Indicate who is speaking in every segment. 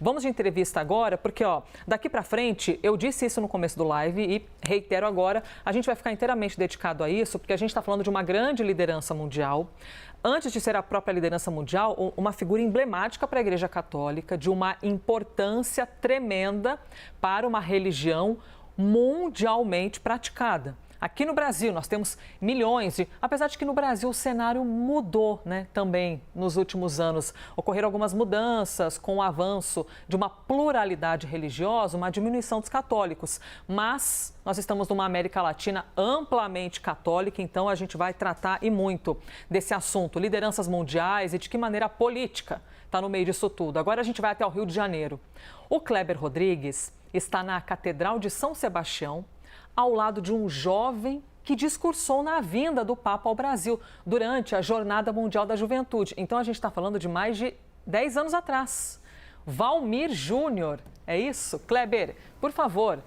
Speaker 1: Vamos de entrevista agora, porque daqui para frente, eu disse isso no começo do live e reitero agora, a gente vai ficar inteiramente dedicado a isso, porque a gente está falando de uma grande liderança mundial. Antes de ser a própria liderança mundial, uma figura emblemática para a Igreja Católica, de uma importância tremenda para uma religião mundialmente praticada. Aqui no Brasil, nós temos milhões apesar de que no Brasil o cenário mudou, né, também nos últimos anos. Ocorreram algumas mudanças com o avanço de uma pluralidade religiosa, uma diminuição dos católicos. Mas nós estamos numa América Latina amplamente católica, então a gente vai tratar e muito desse assunto, lideranças mundiais e de que maneira a política está no meio disso tudo. Agora a gente vai até o Rio de Janeiro. O Kleber Rodrigues está na Catedral de São Sebastião, ao lado de um jovem que discursou na vinda do Papa ao Brasil durante a Jornada Mundial da Juventude. Então, a gente está falando de mais de 10 anos atrás. Valmir Júnior, é isso? Kleber, por favor,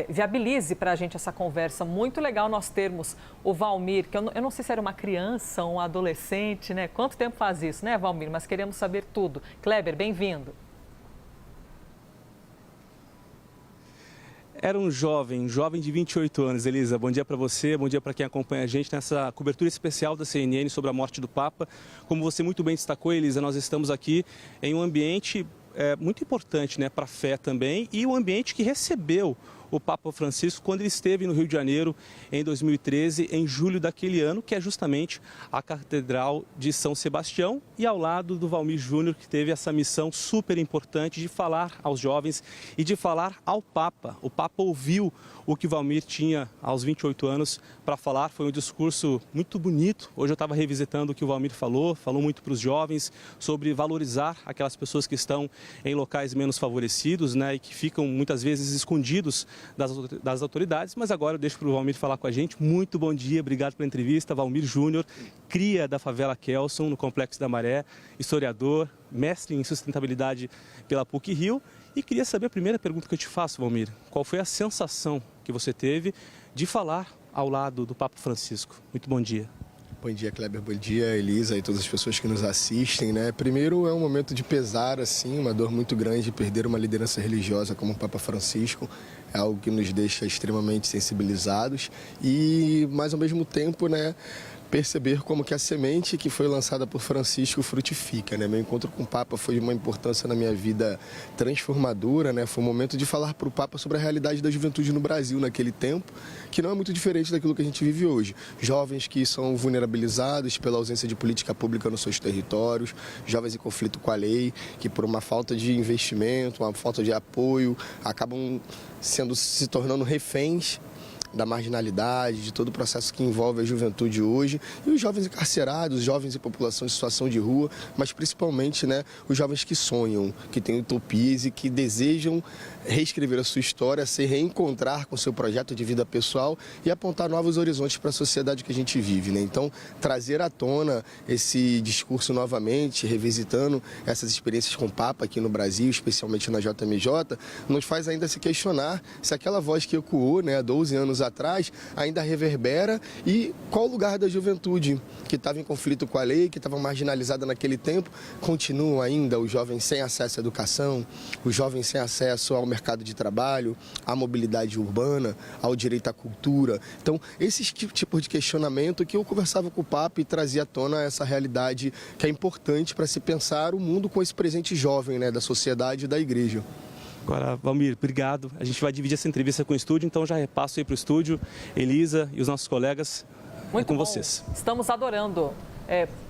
Speaker 1: viabilize para a gente essa conversa. Muito legal nós termos o Valmir, que eu não sei se era uma criança ou um adolescente, né? Quanto tempo faz isso, né, Valmir? Mas queremos saber tudo. Kleber, bem-vindo.
Speaker 2: Era um jovem de 28 anos, Elisa. Bom dia para você, bom dia para quem acompanha a gente nessa cobertura especial da CNN sobre a morte do Papa. Como você muito bem destacou, Elisa, nós estamos aqui em um ambiente muito importante, né, para a fé também, e um ambiente que recebeu o Papa Francisco quando ele esteve no Rio de Janeiro em 2013, em julho daquele ano, que é justamente a Catedral de São Sebastião, e ao lado do Valmir Júnior, que teve essa missão super importante de falar aos jovens e de falar ao Papa. O Papa ouviu o que Valmir tinha aos 28 anos para falar, foi um discurso muito bonito. Hoje eu estava revisitando o que o Valmir falou muito para os jovens sobre valorizar aquelas pessoas que estão em locais menos favorecidos, né, e que ficam muitas vezes escondidos das autoridades, mas agora eu deixo para o Valmir falar com a gente. Muito bom dia, obrigado pela entrevista. Valmir Júnior, cria da favela Kelson, no Complexo da Maré, historiador, mestre em sustentabilidade pela PUC-Rio. E queria saber a primeira pergunta que eu te faço, Valmir. Qual foi a sensação que você teve de falar ao lado do Papa Francisco? Muito bom dia.
Speaker 3: Bom dia, Kleber. Bom dia, Elisa e todas as pessoas que nos assistem, né? Primeiro, é um momento de pesar, assim, uma dor muito grande, perder uma liderança religiosa como o Papa Francisco. É algo que nos deixa extremamente sensibilizados mas ao mesmo tempo, né, perceber como que a semente que foi lançada por Francisco frutifica, né? Meu encontro com o Papa foi de uma importância na minha vida transformadora, né? Foi um momento de falar para o Papa sobre a realidade da juventude no Brasil naquele tempo, que não é muito diferente daquilo que a gente vive hoje. Jovens que são vulnerabilizados pela ausência de política pública nos seus territórios, jovens em conflito com a lei, que por uma falta de investimento, uma falta de apoio, acabam se tornando reféns da marginalidade, de todo o processo que envolve a juventude hoje, e os jovens encarcerados, jovens em população em situação de rua, mas principalmente, né, os jovens que sonham, que têm utopias e que desejam reescrever a sua história, se reencontrar com o seu projeto de vida pessoal e apontar novos horizontes para a sociedade que a gente vive, né? Então, trazer à tona esse discurso novamente, revisitando essas experiências com o Papa aqui no Brasil, especialmente na JMJ, nos faz ainda se questionar se aquela voz que ecoou, né, há 12 anos atrás ainda reverbera e qual o lugar da juventude que estava em conflito com a lei, que estava marginalizada naquele tempo. Continuam ainda os jovens sem acesso à educação, os jovens sem acesso ao mercado de trabalho, à mobilidade urbana, ao direito à cultura. Então, esses tipos de questionamento que eu conversava com o Papa e trazia à tona essa realidade que é importante para se pensar o mundo com esse presente jovem, né, da sociedade e da igreja.
Speaker 2: Agora, Valmir, obrigado. A gente vai dividir essa entrevista com o estúdio, então já repasso aí para o estúdio. Elisa e os nossos colegas,
Speaker 1: muito
Speaker 2: com
Speaker 1: bom.
Speaker 2: Vocês.
Speaker 1: Estamos adorando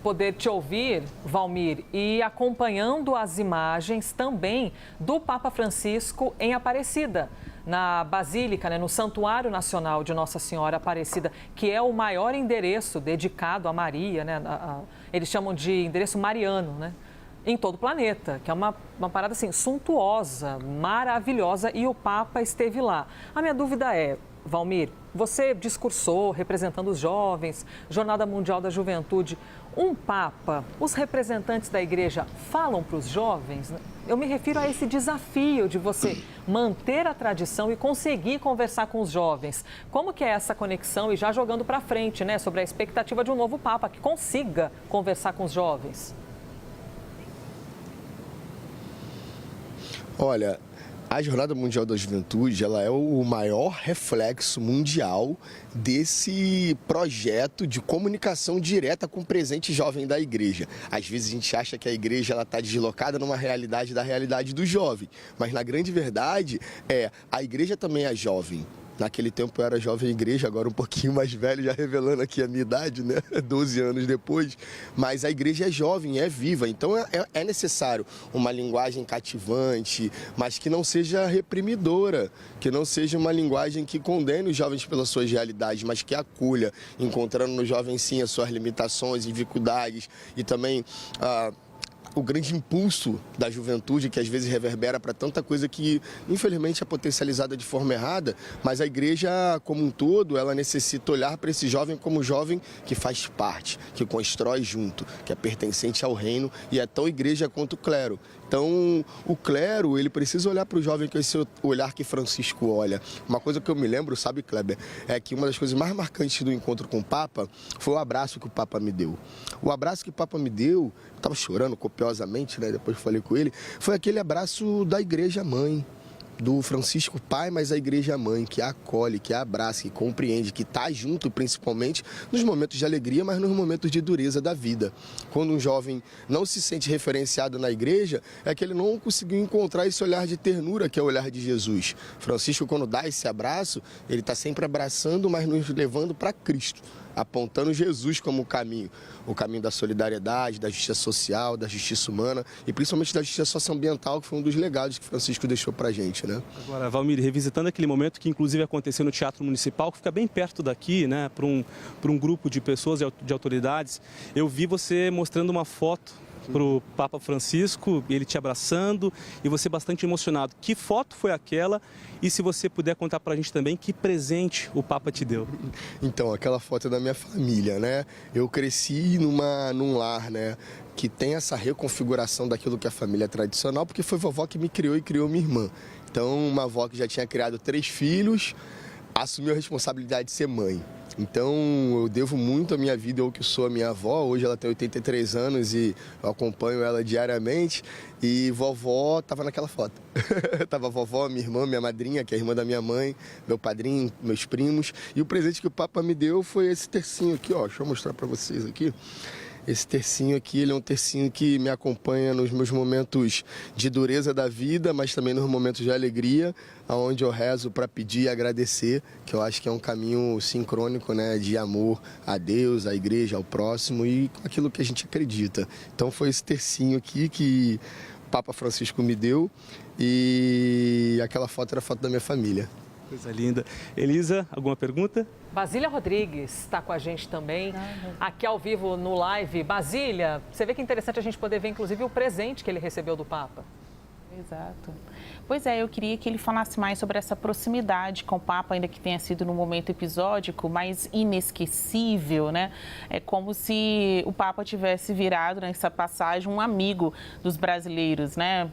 Speaker 1: poder te ouvir, Valmir, e acompanhando as imagens também do Papa Francisco em Aparecida, na Basílica, né, no Santuário Nacional de Nossa Senhora Aparecida, que é o maior endereço dedicado a Maria, né? Eles chamam de endereço mariano, né? Em todo o planeta, que é uma parada assim, suntuosa, maravilhosa, e o Papa esteve lá. A minha dúvida é, Valmir, você discursou representando os jovens, Jornada Mundial da Juventude. Um Papa, os representantes da igreja falam para os jovens? Eu me refiro a esse desafio de você manter a tradição e conseguir conversar com os jovens. Como que é essa conexão? E já jogando para frente, né, sobre a expectativa de um novo Papa que consiga conversar com os jovens.
Speaker 3: Olha, a Jornada Mundial da Juventude, ela é o maior reflexo mundial desse projeto de comunicação direta com o presente jovem da igreja. Às vezes a gente acha que a igreja está deslocada numa realidade da realidade do jovem, mas na grande verdade, a igreja também é jovem. Naquele tempo eu era jovem igreja, agora um pouquinho mais velho, já revelando aqui a minha idade, né? 12 anos depois. Mas a igreja é jovem, é viva, então é necessário uma linguagem cativante, mas que não seja reprimidora, que não seja uma linguagem que condene os jovens pelas suas realidades, mas que acolha, encontrando no jovem sim as suas limitações, dificuldades e também o grande impulso da juventude, que às vezes reverbera para tanta coisa que, infelizmente, é potencializada de forma errada, mas a igreja, como um todo, ela necessita olhar para esse jovem como jovem que faz parte, que constrói junto, que é pertencente ao reino e é tão igreja quanto o clero. Então, o clero, ele precisa olhar para o jovem com esse olhar que Francisco olha. Uma coisa que eu me lembro, sabe, Kleber, é que uma das coisas mais marcantes do encontro com o Papa foi o abraço que o Papa me deu. O abraço que o Papa me deu, eu estava chorando copiosamente, né, depois falei com ele, foi aquele abraço da Igreja Mãe, do Francisco Pai, mas a Igreja Mãe, que acolhe, que abraça, que compreende, que está junto principalmente nos momentos de alegria, mas nos momentos de dureza da vida. Quando um jovem não se sente referenciado na igreja, é que ele não conseguiu encontrar esse olhar de ternura, que é o olhar de Jesus. Francisco, quando dá esse abraço, ele está sempre abraçando, mas nos levando para Cristo, apontando Jesus como o caminho da solidariedade, da justiça social, da justiça humana e principalmente da justiça socioambiental, que foi um dos legados que Francisco deixou para a gente, né?
Speaker 2: Agora, Valmir, revisitando aquele momento que inclusive aconteceu no Teatro Municipal, que fica bem perto daqui, né, para um grupo de pessoas, de autoridades, eu vi você mostrando uma foto para o Papa Francisco, ele te abraçando e você bastante emocionado. Que foto foi aquela? E se você puder contar para a gente também, que presente o Papa te deu?
Speaker 3: Então, aquela foto é da minha família, né? Eu cresci num lar, né, que tem essa reconfiguração daquilo que é a família é tradicional, porque foi vovó que me criou e criou minha irmã. Então, uma avó que já tinha criado 3 filhos, assumiu a responsabilidade de ser mãe. Então, eu devo muito a minha vida, eu que sou a minha avó. Hoje ela tem 83 anos e eu acompanho ela diariamente. E vovó estava naquela foto. Tava vovó, minha irmã, minha madrinha, que é a irmã da minha mãe, meu padrinho, meus primos. E o presente que o Papa me deu foi esse tercinho aqui, ó. Deixa eu mostrar para vocês aqui. Esse tercinho aqui, ele é um tercinho que me acompanha nos meus momentos de dureza da vida, mas também nos momentos de alegria, onde eu rezo para pedir e agradecer, que eu acho que é um caminho sincrônico, né, de amor a Deus, à igreja, ao próximo e aquilo que a gente acredita. Então foi esse tercinho aqui que o Papa Francisco me deu e aquela foto era a foto da minha família.
Speaker 2: Coisa linda. Elisa, alguma pergunta?
Speaker 1: Basília Rodrigues está com a gente também, aqui ao vivo no live. Basília, você vê que é interessante a gente poder ver, inclusive, o presente que ele recebeu do Papa.
Speaker 4: Exato. Pois é, eu queria que ele falasse mais sobre essa proximidade com o Papa, ainda que tenha sido num momento episódico, mas inesquecível, né? É como se o Papa tivesse virado nessa passagem um amigo dos brasileiros, né?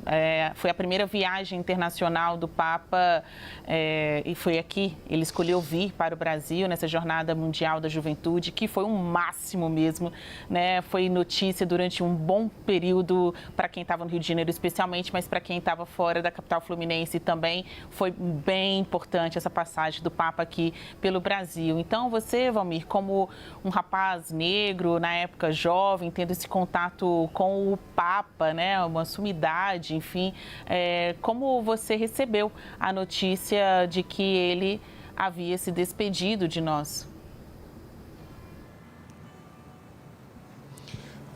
Speaker 4: Foi a primeira viagem internacional do Papa e foi aqui. Ele escolheu vir para o Brasil nessa Jornada Mundial da Juventude, que foi um máximo mesmo, né? Foi notícia durante um bom período para quem estava no Rio de Janeiro especialmente, mas para quem estava fora da capital fluminense também foi bem importante essa passagem do Papa aqui pelo Brasil. Então você, Valmir, como um rapaz negro, na época jovem, tendo esse contato com o Papa, né, uma sumidade, enfim, como você recebeu a notícia de que ele havia se despedido de nós?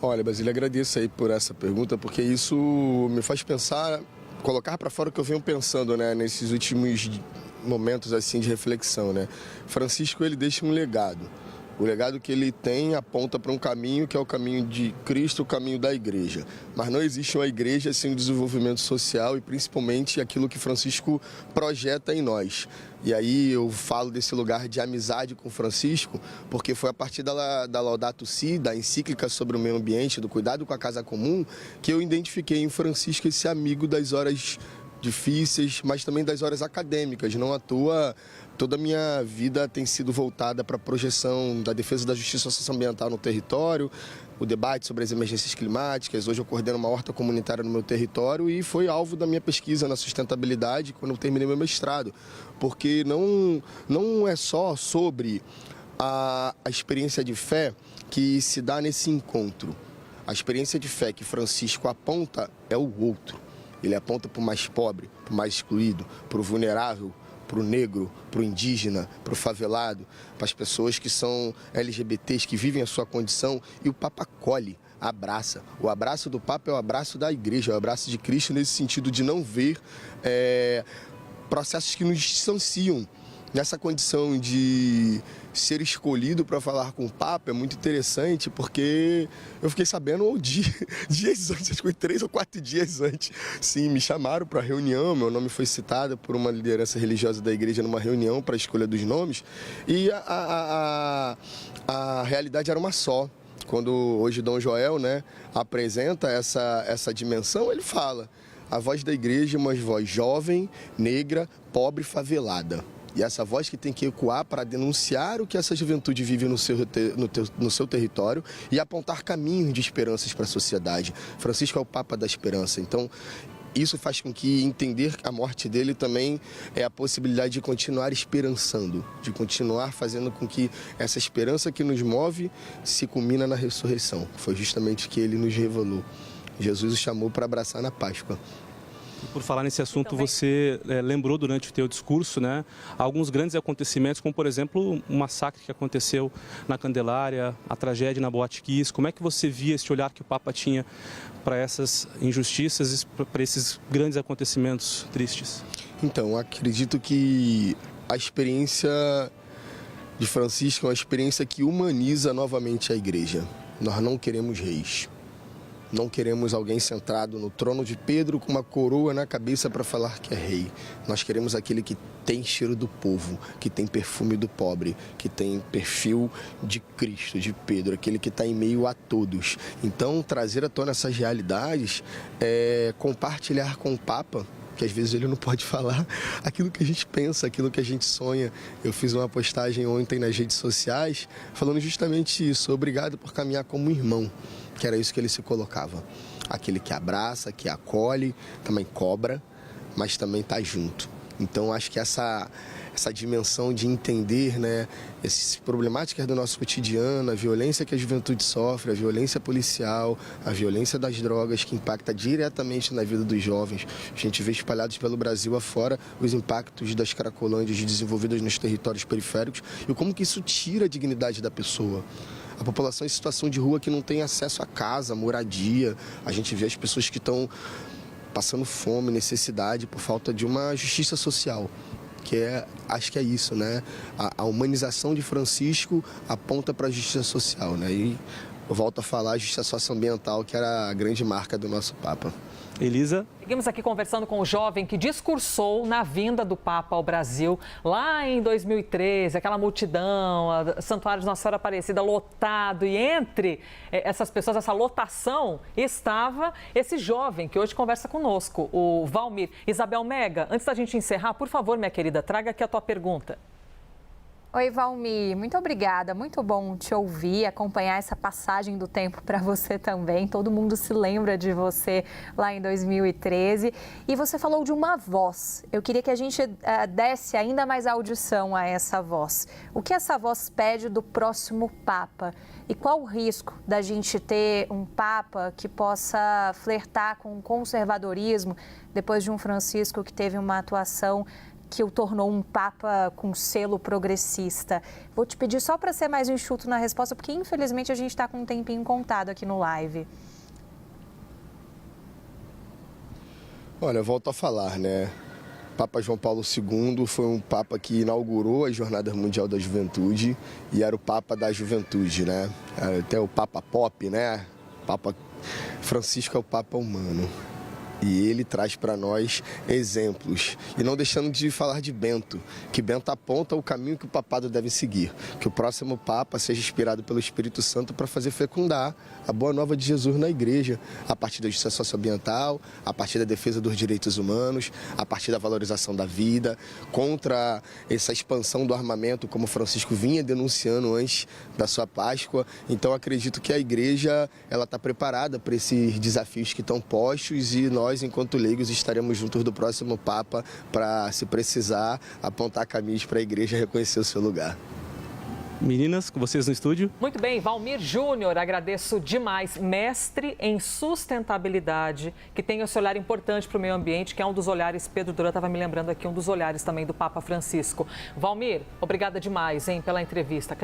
Speaker 3: Olha, Basília, agradeço aí por essa pergunta, porque isso me faz pensar, colocar para fora o que eu venho pensando, né, nesses últimos momentos assim de reflexão, né? Francisco, ele deixa um legado. O legado que ele tem aponta para um caminho que é o caminho de Cristo, o caminho da igreja. Mas não existe uma igreja sem o desenvolvimento social e principalmente aquilo que Francisco projeta em nós. E aí eu falo desse lugar de amizade com Francisco, porque foi a partir da Laudato Si, da encíclica sobre o meio ambiente, do cuidado com a casa comum, que eu identifiquei em Francisco esse amigo das horas difíceis, mas também das horas acadêmicas. Não à toa, toda a minha vida tem sido voltada para a projeção da defesa da justiça socioambiental no território, o debate sobre as emergências climáticas. Hoje eu coordeno uma horta comunitária no meu território e foi alvo da minha pesquisa na sustentabilidade quando eu terminei meu mestrado, porque não é só sobre a experiência de fé que se dá nesse encontro. A experiência de fé que Francisco aponta é o outro. Ele aponta para o mais pobre, para o mais excluído, para o vulnerável, para o negro, para o indígena, para o favelado, para as pessoas que são LGBTs, que vivem a sua condição, e o Papa acolhe, abraça. O abraço do Papa é o abraço da igreja, é o abraço de Cristo nesse sentido de não ver processos que nos distanciam. Nessa condição de ser escolhido para falar com o Papa é muito interessante, porque eu fiquei sabendo dias antes, acho que foi 3 ou 4 dias antes. Sim, me chamaram para a reunião, meu nome foi citado por uma liderança religiosa da igreja numa reunião para a escolha dos nomes, e a realidade era uma só. Quando hoje Dom Joel, né, apresenta essa dimensão, ele fala: a voz da igreja é uma voz jovem, negra, pobre, favelada. E essa voz que tem que ecoar para denunciar o que essa juventude vive no seu território e apontar caminhos de esperanças para a sociedade. Francisco é o Papa da esperança. Então, isso faz com que entender a morte dele também é a possibilidade de continuar esperançando, de continuar fazendo com que essa esperança que nos move se culmina na ressurreição. Foi justamente o que ele nos revelou. Jesus o chamou para abraçar na Páscoa.
Speaker 2: Por falar nesse assunto, você lembrou durante o teu discurso, né, alguns grandes acontecimentos, como por exemplo o massacre que aconteceu na Candelária, a tragédia na Boate Kiss. Como é que você via esse olhar que o Papa tinha para essas injustiças, para esses grandes acontecimentos tristes?
Speaker 3: Então, acredito que a experiência de Francisco é uma experiência que humaniza novamente a igreja. Nós não queremos reis. Não queremos alguém sentado no trono de Pedro com uma coroa na cabeça para falar que é rei. Nós queremos aquele que tem cheiro do povo, que tem perfume do pobre, que tem perfil de Cristo, de Pedro, aquele que está em meio a todos. Então, trazer à tona essas realidades é compartilhar com o Papa, que às vezes ele não pode falar aquilo que a gente pensa, aquilo que a gente sonha. Eu fiz uma postagem ontem nas redes sociais falando justamente isso: obrigado por caminhar como irmão, que era isso que ele se colocava. Aquele que abraça, que acolhe, também cobra, mas também está junto. Então, acho que essa dimensão de entender, né, essas problemáticas do nosso cotidiano, a violência que a juventude sofre, a violência policial, a violência das drogas, que impacta diretamente na vida dos jovens. A gente vê espalhados pelo Brasil afora os impactos das cracolândias desenvolvidas nos territórios periféricos e como que isso tira a dignidade da pessoa. A população em situação de rua que não tem acesso a casa, moradia. A gente vê as pessoas que estão passando fome, necessidade por falta de uma justiça social. Acho que é isso, né? A humanização de Francisco aponta para a justiça social, né? E eu volto a falar a justiça socioambiental, que era a grande marca do nosso Papa.
Speaker 2: Elisa?
Speaker 1: Seguimos aqui conversando com o jovem que discursou na vinda do Papa ao Brasil, lá em 2013, aquela multidão, a Santuário de Nossa Senhora Aparecida lotado, e entre essas pessoas, essa lotação, estava esse jovem que hoje conversa conosco, o Valmir. Isabel Mega, antes da gente encerrar, por favor, minha querida, traga aqui a tua pergunta.
Speaker 5: Oi, Valmir, muito obrigada, muito bom te ouvir, acompanhar essa passagem do tempo para você também. Todo mundo se lembra de você lá em 2013 e você falou de uma voz. Eu queria que a gente desse ainda mais audição a essa voz. O que essa voz pede do próximo Papa? E qual o risco da gente ter um Papa que possa flertar com o conservadorismo depois de um Francisco que teve uma atuação que o tornou um Papa com selo progressista? Vou te pedir só para ser mais enxuto na resposta, porque infelizmente a gente está com um tempinho contado aqui no live.
Speaker 3: Olha, eu volto a falar, né? Papa João Paulo II foi um Papa que inaugurou a Jornada Mundial da Juventude e era o Papa da Juventude, né? Até o Papa Pop, né? Papa Francisco é o Papa humano. E ele traz para nós exemplos. E não deixando de falar de Bento, que Bento aponta o caminho que o papado deve seguir. Que o próximo Papa seja inspirado pelo Espírito Santo para fazer fecundar a boa nova de Jesus na igreja, a partir da justiça socioambiental, a partir da defesa dos direitos humanos, a partir da valorização da vida, contra essa expansão do armamento, como Francisco vinha denunciando antes da sua Páscoa. Então acredito que a igreja ela está preparada para esses desafios que estão postos e nós, enquanto leigos, estaremos juntos do próximo Papa para, se precisar, apontar caminhos para a igreja reconhecer o seu lugar.
Speaker 2: Meninas, com vocês no estúdio.
Speaker 1: Muito bem, Valmir Júnior, agradeço demais. Mestre em sustentabilidade, que tem esse olhar importante para o meio ambiente, que é um dos olhares, Pedro Duran estava me lembrando aqui, um dos olhares também do Papa Francisco. Valmir, obrigada demais, pela entrevista.